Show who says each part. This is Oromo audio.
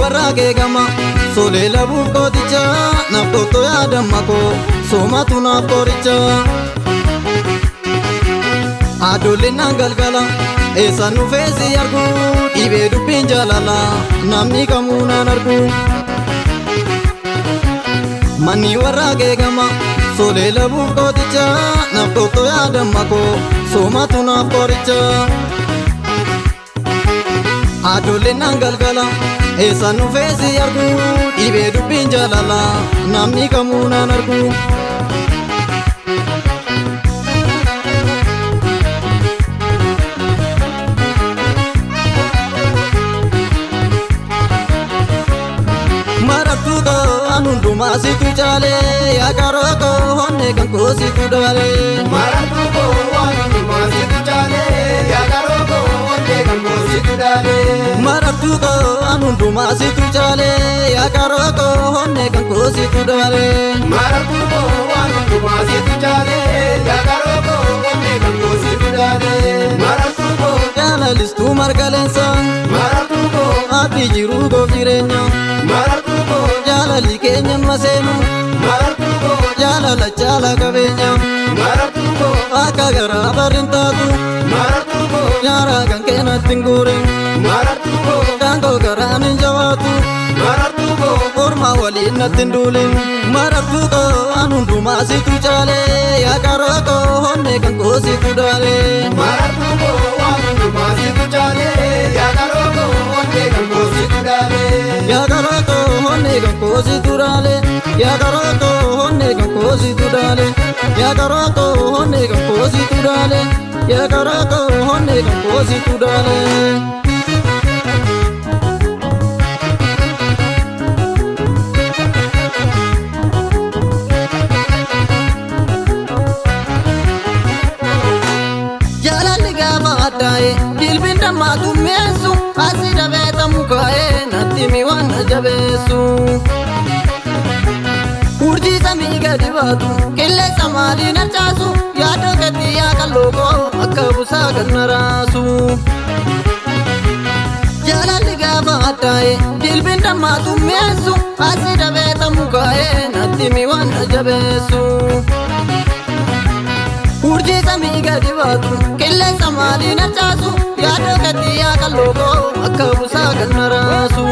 Speaker 1: warraaqee gama solee labuuf kooticha naaf tokko yaadamma koo soomatu naaf qoricha. Adoolleen naan galgala eessaan dhufee si argu dhibee dubbiin jaalala namni kamuu naan argu. Manni warraaqee gama solee labuuf kooticha naaf tokko yaadamma koo soomatu naaf qoricha. Adoolleen naan galgala eessaan dhufee si argu dhibee dubbiin jaalala namni kamuu naan argu. Marattuu koo an hundumaa situ caalee yaa karoo koo onnee kan koo situ daalee.
Speaker 2: Marattuu koo an hundumaa situ caalee yaa karoo koo onnee kan koo situ daalee.
Speaker 1: Marattuu koo an hundumaa situ caalee yaa karoo koo onnee kan koo situ daalee.
Speaker 2: Marattuu koo an hundumaa situ caalee yaa karoo koo onnee kan koo situ daalee. Marattuu koo
Speaker 1: jaalalistuu margaleensa.
Speaker 2: Marattuu koo
Speaker 1: abdii jiruu goof jireenya.
Speaker 2: Marattuu koo
Speaker 1: jaalali keenya maseenu.
Speaker 2: Marattuu koo
Speaker 1: jaalala caala qabeenya.
Speaker 2: Marattuu koo
Speaker 1: akka garaa barrin taatu.
Speaker 2: Marattuu koo
Speaker 1: nyaaraa kan keenatti hin guurin.
Speaker 2: Marattuu koo
Speaker 1: daangoo garaan hin jabaatu.
Speaker 2: Marattuu koo
Speaker 1: ormaa waliin natti hin duulin. Marattuu koo an hundumaa situ caalee yaa karoo koo onnee kan koo situ daalee.
Speaker 2: Marattuu koo an hundumaa situ caalee yaa karoo koo onnee kan koo situ daalee.
Speaker 1: Yaa karoo koo onnee kan koo situ daalee. Yaa karoo koo onnee kan koo situ daalee. Yaa karoo koo onnee kan koo situ daalee. Yaa karoo koo onnee kan koo situ daalee. Jaalalli gaafa addaa'e dilbiin dammaatu meessu asii dabeetamu kaa'ee natti mi waan na jabeessu. Urjii samii gadi baatu qilleensa maalii na caasu yaadoo gadi yaa qalloo koo akka busaa kan na raasu. Jaalalli gaafa addaa'e dilbiin dammaatu meessu asii dabeetamu kaa'ee natti mi waan na jabeessu. Urjii samii gadi baatu qilleensa maalii na caasu yaadoo gadi yaa qalloo koo akka busaa kan na raasu.